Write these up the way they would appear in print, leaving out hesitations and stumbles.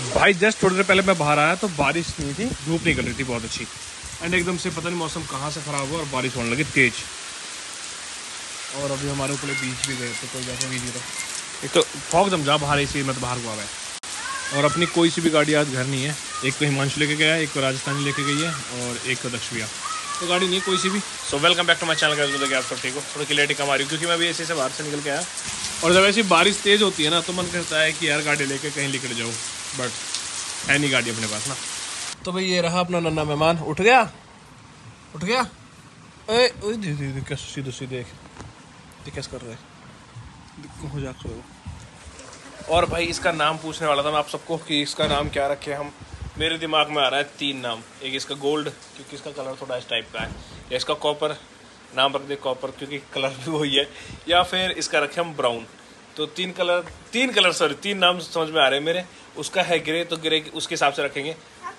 भाई जस्ट थोड़ी देर पहले मैं बाहर आया तो बारिश नहीं थी, धूप निकल रही थी बहुत अच्छी, एंड एकदम से पता नहीं मौसम कहाँ से ख़राब हुआ और बारिश होने लगी तेज। और अभी हमारे ऊपर बीच भी गए तो कोई जैसे बीच तो एक तो फॉग जमजा बाहर, इसी मैं तो बाहर हुआ है। और अपनी कोई सी भी गाड़ी आज घर नहीं है, एक तो हिमांशु लेके गया है, एक तो राजस्थानी लेके गई है और एक तो दक्षिया, तो गाड़ी नहीं कोई सी भी। So welcome back to my channel guys, आप सब ठीक हो। थोड़ी क्लियरिटी कम आ रही है क्योंकि मैं भी ऐसे से बाहर से निकल के आया, और जब ऐसी बारिश तेज़ होती है ना तो मन करता है कि यार गाड़ी लेके कहीं निकल जाऊँ, बट है नहीं गाड़ी अपने पास ना। तो भाई ये रहा अपना नन्ना मेहमान, उठ गया कैसे सीधे देख कैसे कर रहे हो जा। और भाई इसका नाम पूछने वाला था मैं आप सबको कि इसका नाम क्या रखे हम। मेरे दिमाग में आ रहा है 3 नाम। एक इसका गोल्ड क्योंकि इसका कलर थोड़ा इस टाइप का है, या इसका कॉपर, नाम रख दे कॉपर क्योंकि कलर भी वही है, या फिर इसका रखे हम ब्राउन। तो 3 नाम समझ में आ रहे हैं मेरे। उसका है ग्रे, तो ग्रे उसके हिसाब से रखेंगे।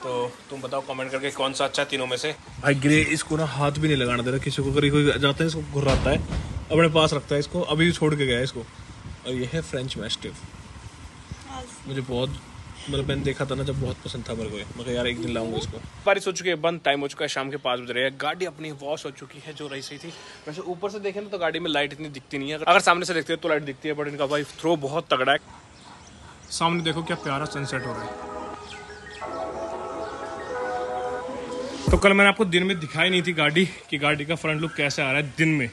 तो तुम बताओ कमेंट करके कौन सा अच्छा तीनों में से। भाई ग्रे इसको ना हाथ भी नहीं लगाना दे रहा किसी को, कोई जाता है इसको घुराता है, अपने पास रखता है इसको, अभी छोड़ के गया है इसको। और ये है फ्रेंच मैस्टिफ, मुझे बहुत मतलब मैंने देखा था ना जब बहुत पसंद था मेरे को, मैं यार एक दिन लाऊंगा इसको। बारिश हो चुकी है बंद, टाइम हो चुका है शाम के 5 बज रहे हैं। गाड़ी अपनी वॉश हो चुकी है जो रही सही थी। वैसे ऊपर से देखें ना तो गाड़ी में लाइट इतनी दिखती नहीं है, अगर सामने से देखते हैं तो लाइट दिखती है, बट इनका भाई थ्रो बहुत तगड़ा है। सामने देखो क्या प्यारा सनसेट हो रहा है। तो कल मैंने आपको दिन में दिखाई नहीं थी गाड़ी कि गाड़ी का फ्रंट लुक कैसे आ रहा है दिन में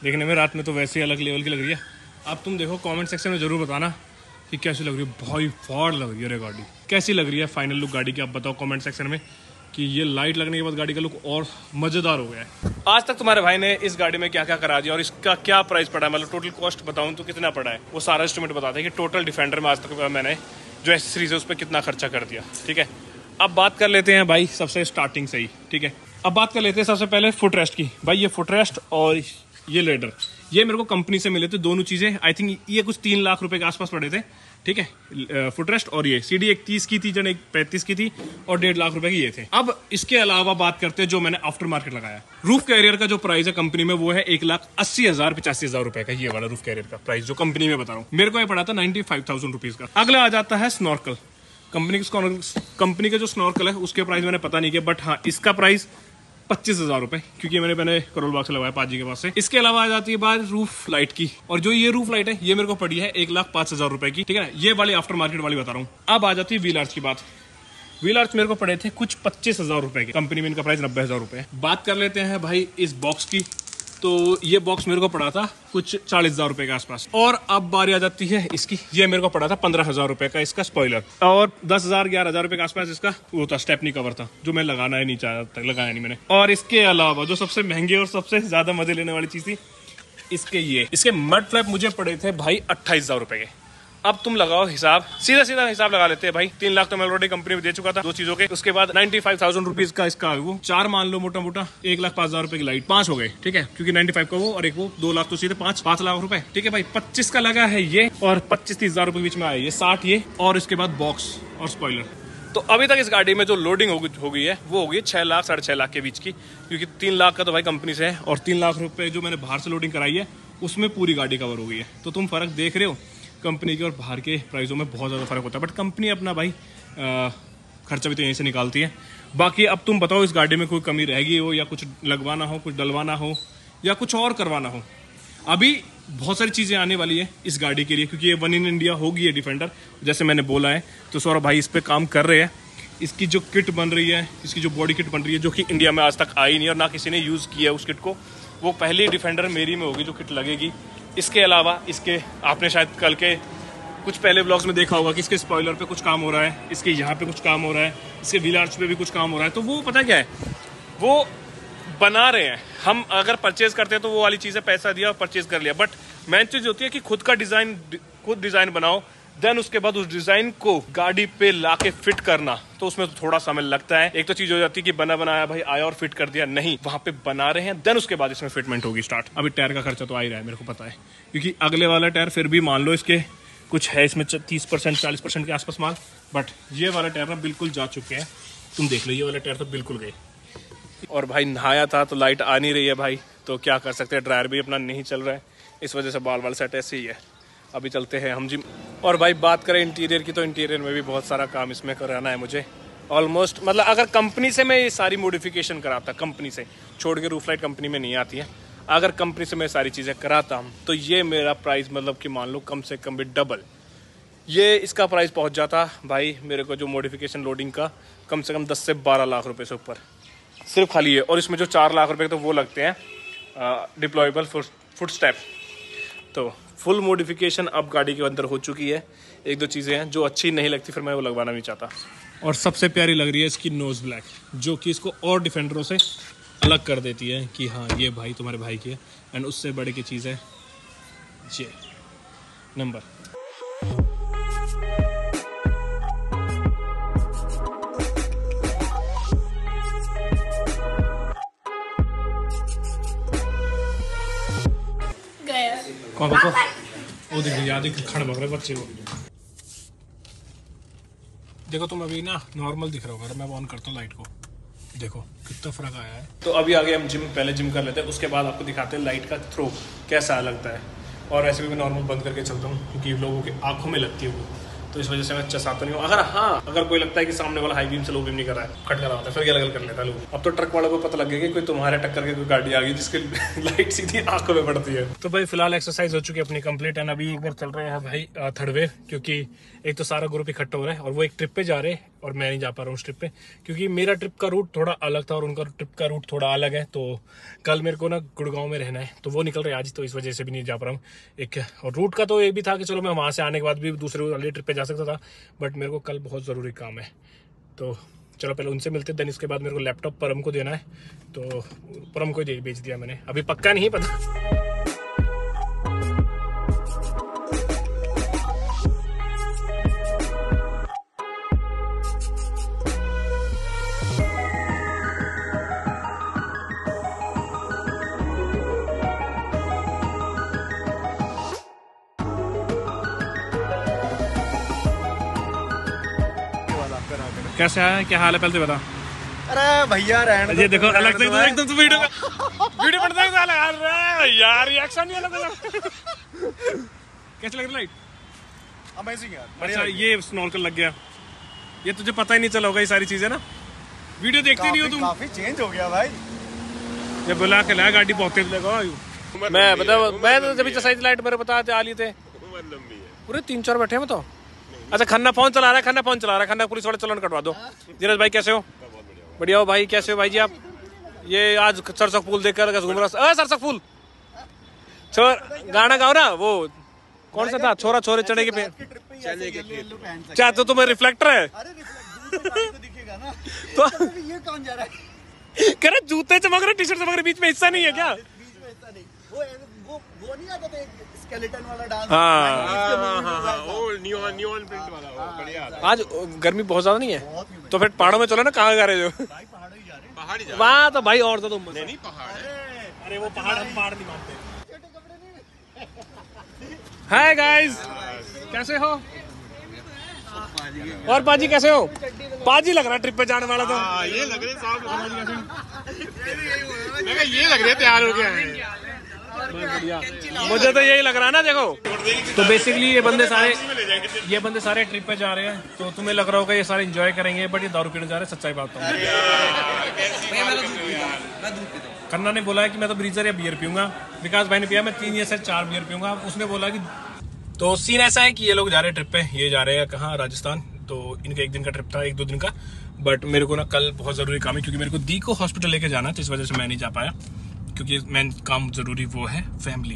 देखने में, रात में तो वैसे ही अलग लेवल की लग रही है। अब तुम देखो कमेंट सेक्शन में जरूर बताना कि कैसी लग रही है। भाई फाड़ लग रही है रे गाड़ी, कैसी लग रही है फाइनल लुक गाड़ी की, आप बताओ कमेंट सेक्शन में कि ये लाइट लगने के बाद गाड़ी का लुक और मजेदार हो गया है। आज तक तुम्हारे भाई ने इस गाड़ी में क्या क्या करा दिया और इसका क्या प्राइस पड़ा है, मतलब टोटल कॉस्ट बताऊं तो कितना पड़ा है, वो सारा एस्टिमेट बताते हैं कि टोटल डिफेंडर में आज तक मैंने जो एसेसरीज है उस पर कितना खर्चा कर दिया। ठीक है, अब बात कर लेते हैं भाई सबसे स्टार्टिंग से ही। ठीक है, अब बात कर लेते हैं सबसे पहले फुट रेस्ट की। भाई ये फुट रेस्ट और ये लेडर, ये मेरे को कंपनी से मिले थे दोनों चीजें। आई थिंक ये कुछ 3 लाख रुपए के आसपास पड़े थे। ठीक है, फुट रेस्ट और ये सीडी एक 30 की थी, जन एक 35 की थी, और 1.5 लाख रुपए की ये थे। अब इसके अलावा बात करते हैं जो मैंने आफ्टर मार्केट लगाया। रूफ कैरियर का जो प्राइस है कंपनी में वो है 1,80,000 85,000 रुपए का, ये वाला रूफ कैरियर का प्राइस जो कंपनी में बता रहा हूँ। मेरे को ये पड़ा था 95,000 रुपीज का। अगला आ जाता है स्नॉर्कल। कंपनी के जो स्नॉर्कल है उसके प्राइस मैंने पता नहीं किया, बट हाँ इसका प्राइस 25,000 रुपए, क्योंकि मैंने करोल बाग से लगाया पाजी के पास से। इसके अलावा आ जाती है बात रूफ लाइट की, और जो ये रूफ लाइट है ये मेरे को पड़ी है 1,05,000 रुपए की। ठीक है ना, ये वाली आफ्टर मार्केट वाली बता रहा हूँ। अब आ जाती है व्हील आर्च की बात। व्हील आर्च मेरे को पड़े थे कुछ 25,000 रुपए के, कंपनी में इनका प्राइस 90,000 रुपए है। बात कर लेते हैं भाई इस बॉक्स की, तो ये बॉक्स मेरे को पड़ा था कुछ 40,000 रुपए के आसपास। और अब बारी आ जाती है इसकी, ये मेरे को पड़ा था 15,000 रुपए का इसका स्पॉइलर, और 10,000 11,000 रुपए के आसपास इसका वो था स्टेपनी कवर था, जो मैं लगाना ही नहीं चाहता तक, लगाया नहीं मैंने। और इसके अलावा जो सबसे महंगे और सबसे ज्यादा मजे लेने वाली चीज थी, इसके मड फ्लैप मुझे पड़े थे भाई 28,000 रुपए के। अब तुम लगाओ हिसाब, सीधा हिसाब लगा लेते हैं भाई। 3 लाख तो मैं ऑलरेडी कंपनी में दे चुका था 2 चीजों के। उसके बाद 95,000 रुपीज का इसका वो 4 मान लो मोटा मोटा 1,05,000 रुपए की लाइट, 5 हो गए। ठीक है, क्योंकि 95 का वो और एक वो 2 लाख तो सीधे 5 लाख रुपए। ठीक है भाई, 25 का लगा है ये, और 25-30 हजार रुपए बीच में आए ये 60 ये, और इसके बाद बॉक्स और स्पॉइलर। तो अभी तक इस गाड़ी में जो लोडिंग हो गई है वो होगी 6 लाख 6.5 लाख के बीच की, क्योंकि 3 लाख का तो भाई कंपनी से है, और 3 लाख रुपए जो मैंने बाहर से लोडिंग कराई है उसमें पूरी गाड़ी कवर हो गई है। तो तुम फर्क देख रहे हो, कंपनी के और बाहर के प्राइसों में बहुत ज़्यादा फर्क होता है, बट कंपनी अपना भाई खर्चा भी तो यहीं से निकालती है। बाकी अब तुम बताओ इस गाड़ी में कोई कमी रहेगी हो, या कुछ लगवाना हो, कुछ डलवाना हो, या कुछ और करवाना हो। अभी बहुत सारी चीज़ें आने वाली है इस गाड़ी के लिए, क्योंकि ये 1 इन इंडिया होगी ये डिफेंडर, जैसे मैंने बोला है। तो सौरभ भाई इस पर काम कर रहे हैं। इसकी जो किट बन रही है, इसकी जो बॉडी किट बन रही है, जो कि इंडिया में आज तक आई नहीं और ना किसी ने यूज़ किया उस किट को, वो पहली डिफेंडर मेरी में होगी जो किट लगेगी। इसके अलावा इसके आपने शायद कल के कुछ पहले ब्लॉग्स में देखा होगा कि इसके स्पॉइलर पे कुछ काम हो रहा है, इसके यहाँ पे कुछ काम हो रहा है, इसके व्हील आर्च पे भी कुछ काम हो रहा है। तो वो पता क्या है, वो बना रहे हैं। हम अगर परचेज करते हैं तो वो वाली चीज़ें पैसा दिया और परचेज कर लिया, बट मेन चीज़ होती है कि खुद का डिज़ाइन, खुद डिज़ाइन बनाओ, देन उसके बाद उस डिज़ाइन को गाड़ी पे लाके फिट करना, तो उसमें तो थोड़ा समय लगता है। एक तो चीज़ हो जाती है कि बना बनाया भाई आया और फिट कर दिया, नहीं, वहाँ पे बना रहे हैं, देन उसके बाद इसमें फिटमेंट होगी स्टार्ट। अभी टायर का खर्चा तो आ ही रहा है, मेरे को पता है, क्योंकि अगले वाला टायर फिर भी मान लो इसके कुछ है इसमें 30% 40% के आसपास माल, बट ये वाला टायर ना बिल्कुल जा चुके हैं। तुम देख लो, ये वाला टायर तो बिल्कुल गए। और भाई नहाया था तो लाइट आ नहीं रही है भाई, तो क्या कर सकते हैं, ड्रायर भी अपना नहीं चल रहा है, इस वजह से बाल सेट ऐसे ही है। अभी चलते हैं हम जिम। और भाई बात करें इंटीरियर की, तो इंटीरियर में भी बहुत सारा काम इसमें कराना है मुझे ऑलमोस्ट। मतलब अगर कंपनी से मैं ये सारी मॉडिफिकेशन कराता, कंपनी से छोड़ के, रूफ लाइट कंपनी में नहीं आती है, अगर कंपनी से मैं सारी चीज़ें कराता हूँ तो ये मेरा प्राइस मतलब कि मान लो कम से कम भी डबल ये इसका प्राइस पहुँच जाता भाई मेरे को, जो मॉडिफिकेशन लोडिंग का कम से कम 10 से 12 लाख रुपए से ऊपर सिर्फ खाली है। और इसमें जो 4 लाख रुपए तो वो लगते हैं डिप्लॉयबल फुट स्टेप। तो फुल मॉडिफिकेशन अब गाड़ी के अंदर हो चुकी है। एक दो चीज़ें हैं जो अच्छी नहीं लगती, फिर मैं वो लगवाना नहीं चाहता। और सबसे प्यारी लग रही है इसकी नोज ब्लैक, जो कि इसको और डिफेंडरों से अलग कर देती है कि हाँ ये भाई तुम्हारे भाई की है। एंड उससे बड़े की चीज़ है ये नंबर। कौन को वो देखो याद है खड़ बग रहे बच्चे को। देखो तुम अभी ना नॉर्मल दिख रहा होगा, मैं ऑन करता हूँ लाइट को, देखो कितना फर्क आया है। तो अभी आगे हम जिम, पहले जिम कर लेते हैं, उसके बाद आपको दिखाते हैं लाइट का थ्रो कैसा लगता है। और ऐसे भी मैं नॉर्मल बंद करके चलता हूँ क्योंकि लोगों की आंखों में लगती है वो, तो इस वजह से मैं चसाता नहीं हूँ। अगर कोई लगता है कि सामने वाला हाई बीम से लो बीम नहीं कर रहा है, कट कर रहा होता है, फिर क्या लगल कर लेता है लोग। अब तो ट्रक वालों को पता लग गया कि कोई तुम्हारे टक्कर के कोई गाड़ी आ गई जिसकी लाइट सीधी आंखों में पड़ती है। तो भाई फिलहाल एक्सरसाइज हो चुकी है अपनी कंप्लीट, एंड अभी एक बार चल रहे हैं भाई थर्ड वेव, क्योंकि एक तो सारा ग्रुप इकट्ठा हो रहा है और वो एक ट्रिप पे जा रहे हैं और मैं नहीं जा पा रहा हूँ उस ट्रिप पे, क्योंकि मेरा ट्रिप का रूट थोड़ा अलग था और उनका ट्रिप का रूट थोड़ा अलग है। तो कल मेरे को ना गुड़गांव में रहना है, तो वो निकल रहे आज, तो इस वजह से भी नहीं जा पा रहा हूँ। एक और रूट का तो ये भी था कि चलो मैं वहाँ से आने के बाद भी दूसरे वाली ट्रिप पे जा सकता था, बट मेरे को कल बहुत ज़रूरी काम है। तो चलो पहले उनसे मिलते, देन इसके बाद मेरे को लैपटॉप परम को देना है, तो परम को बेच दिया मैंने, अभी पक्का नहीं पता। कैसे है, क्या हाल है, पहले बता। अरे भैया रहने ये देखो अलग से एकदम तो वीडियो पड़ता है यार, रिएक्शन नहीं अलग अलग। कैसे लग रही लाइट? अमेजिंग यार। अच्छा ये स्नॉर्कल लग गया, ये तुझे पता ही नहीं चला होगा ये सारी चीजें ना, वीडियो देखते नहीं हो तुम। काफी चेंज हो गया भाई। ये बुला के लाया गाड़ी बहुत तेज लगा। मैं मतलब मैं तो जब साइज लाइट मेरे बताते आ लिए थे पूरे 3-4 बैठे हैं तो। अच्छा खन्ना फोन चला रहा है, खन्ना पुलिस वाले चलन कटवा दो। धीरज भाई कैसे हो? बढ़िया हो भाई, कैसे हो भाई जी आप? ये आज सरसक फूल देखकर घूम रहा। सरसक फूल गाना गाओ ना, वो कौन सा था, छोरा छोरे चढ़े के पे क्या, तो तुम्हें रिफ्लेक्टर है तो ये कौन जा रहा है? कह रहे जूते चमक रहे, टी शर्ट चमक रहे, बीच में हिस्सा नहीं है क्या? वो नहीं आता था स्केलेटन वाला डांस। हाँ नियॉन प्रिंट वाला, बढ़िया। आज गर्मी बहुत ज्यादा नहीं है, तो फिर पहाड़ों में चलो ना। कहाँ जा रहे हो? पहाड़ ही जा रहे। वहाँ तो भाई और तो तुम नहीं पहाड़ है। अरे वो पहाड़, हम पहाड़ नहीं मानते। हाय गाइस, कैसे हो? और पाजी कैसे हो? पाजी लग रहा है ट्रिप पे जाने वाला। तो ये लग रहे साहब, ये लग रहे तैयार हो गया है। मुझे तो यही लग रहा है ना। देखो तो बेसिकली ये बंदे सारे ट्रिप पे जा रहे हैं, तो तुम्हें लग रहा होगा ये सारे एंजॉय करेंगे, बट ये दारू पीने जा रहे हैं। सच्चाई बात है, खन्ना ने बोला है कि मैं तो ब्रीजर या बियर पीऊंगा, विकास भाई ने पिया, मैं 3 या से 4 बियर पीऊंगा। उसने बोला कि तो सीन ऐसा है कि ये लोग जा रहे हैं ट्रिप पे, ये जा रहे हैं कहाँ, राजस्थान। तो इनका 1 दिन का ट्रिप था, 1-2 दिन का, बट मेरे को ना कल बहुत जरूरी काम है, क्योंकि मेरे को दी को हॉस्पिटल लेके जाना, तो इस वजह से मैं नहीं जा पाया, क्योंकि मेन काम जरूरी वो है फैमिली।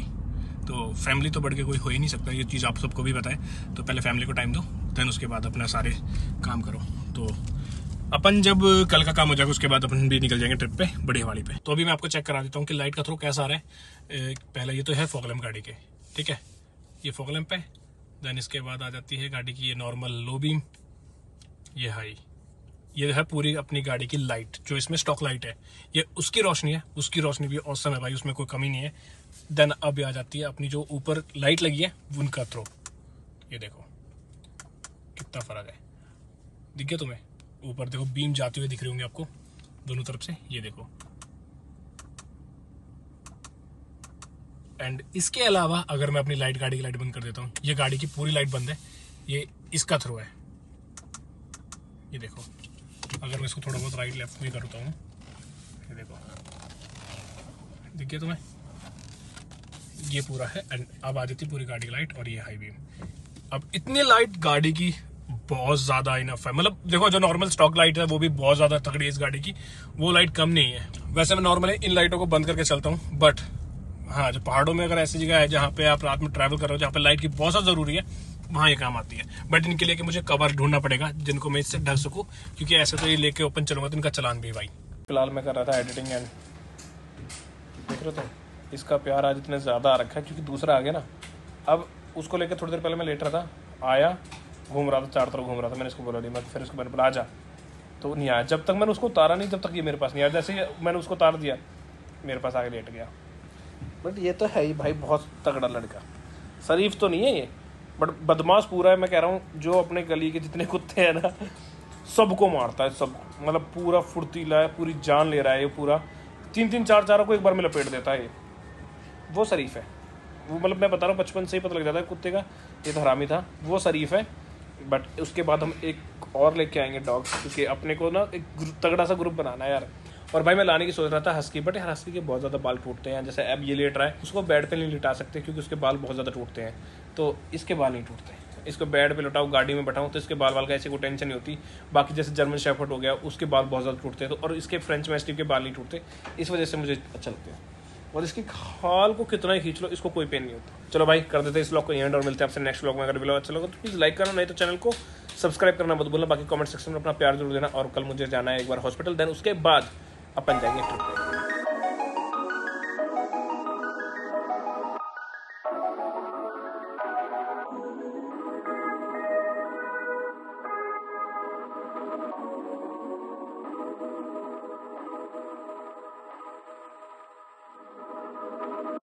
तो फैमिली तो बढ़ के कोई हो ही नहीं सकता, ये चीज़ आप सबको भी बताए। तो पहले फैमिली को टाइम दो, देन उसके बाद अपना सारे काम करो। तो अपन जब कल का काम हो जाएगा उसके बाद अपन भी निकल जाएंगे ट्रिप पे, बड़ी हवाली पे। तो अभी मैं आपको चेक करा देता हूँ कि लाइट का थ्रो कैसा आ रहा है। पहले ये तो है फॉग लैंप गाड़ी के, ठीक है, ये फॉग लैंप है। देन इसके बाद आ जाती है गाड़ी की ये नॉर्मल लो बीम, ये हाई, ये है पूरी अपनी गाड़ी की लाइट, जो इसमें स्टॉक लाइट है, ये उसकी रोशनी है। उसकी रोशनी भी औसम है भाई, उसमें कोई कमी नहीं है। देन अब आ जाती है अपनी जो ऊपर लाइट लगी है उनका थ्रो, ये देखो कितना फर्क है, दिख गया तुम्हें? ऊपर देखो बीम जाते हुए दिख रही होंगे आपको दोनों तरफ से, ये देखो एंड इसके अलावा अगर मैं अपनी गाड़ी की लाइट बंद कर देता हूँ, ये गाड़ी की पूरी लाइट बंद है, ये इसका थ्रो है, ये देखो। अगर मैं इसको थोड़ा बहुत राइट लेफ्ट भी करता हूँ, ये देखो, दिख गया तुम्हें, ये पूरा है। एंड अब आ जाती पूरी गाड़ी की लाइट और ये हाई बीम। अब इतनी लाइट गाड़ी की बहुत ज़्यादा इनफ है। मतलब देखो, जो नॉर्मल स्टॉक लाइट है वो भी बहुत ज़्यादा तगड़ी है इस गाड़ी की, वो लाइट कम नहीं है। वैसे मैं नॉर्मली इन लाइटों को बंद करके चलता हूँ, बट हाँ, जो पहाड़ों में अगर ऐसी जगह है जहाँ पे आप रात में ट्रैवल कर रहे हो, जहाँ पे लाइट की बहुत ज़्यादा ज़रूरी है, वहाँ ये काम आती है। बट इनके लिए कि मुझे कवर ढूंढना पड़ेगा जिनको मैं इससे ढक सकूँ, क्योंकि ऐसे तो ये लेके ओपन चलूंगा तो इनका चलान भी भाई। फिलहाल मैं कर रहा था एडिटिंग एंड देख रहे हो, इसका प्यार आज इतने ज़्यादा आ रखा है क्योंकि दूसरा आ गया ना। अब उसको लेकर थोड़ी देर पहले मैं लेट रहा था, आया, घूम रहा था, चार तरफ घूम रहा था। मैंने इसको बोला नहीं, मैं फिर उसको मैंने बोला आ जा, तो नहीं आया। जब तक मैंने उसको उतारा नहीं, जब तक ये मेरे पास नहीं आया। जैसे ही मैंने उसको उतार दिया, मेरे पास आके लेट गया। बट ये तो है ही भाई, बहुत तगड़ा लड़का। शरीफ तो नहीं है ये, बट बदमाश पूरा है। मैं कह रहा हूँ, जो अपने गली के जितने कुत्ते हैं ना, सबको मारता है, सब। मतलब पूरा फुर्तीला है, पूरी जान ले रहा है ये पूरा। 3-3 4-4 को एक बार में लपेट देता है ये। वो शरीफ है वो। मतलब मैं बता रहा हूँ, बचपन से ही पता लग जाता है कुत्ते का, ये तो हरामी था। वो शरीफ है। बट उसके बाद हम एक और लेके आएंगे डॉग, क्योंकि अपने को ना एक तगड़ा सा ग्रुप बनाना है यार। और भाई मैं लाने की सोच रहा था हस्की, बट यार हस्की के बहुत ज़्यादा बाल टूटते हैं। जैसे अब ये लेट रहा है, उसको बेड पे नहीं लिटा सकते क्योंकि उसके बाल बहुत ज़्यादा टूटते हैं। तो इसके बाल नहीं टूटते, इसको बेड पे लटाऊँ, गाड़ी में बैठाऊँ, तो इसके बाल का ऐसे कोई टेंशन नहीं होती। बाकी जैसे जर्मन शेफर्ड हो गया, उसके बाल बहुत ज़्यादा टूटते हैं, तो और इसके फ्रेंच मैस्टिफ के बाल नहीं टूटते। इस वजह से मुझे अच्छा लगता है। और इसकी खाल को कितना ही खींच लो, इसको कोई पेन नहीं होता। चलो भाई, कर देते हैं इस व्लॉग को एंड और मिलते हैं आपसे नेक्स्ट व्लॉग में। अगर व्लॉग अच्छा लगा तो प्लीज़ लाइक करना, नहीं तो चैनल को सब्सक्राइब करना मत भूलना। बाकी कमेंट सेक्शन में अपना प्यार जरूर देना। और कल मुझे जाना है एक बार हॉस्पिटल, देन उसके बाद अपन जाएंगे ट्रिप पे।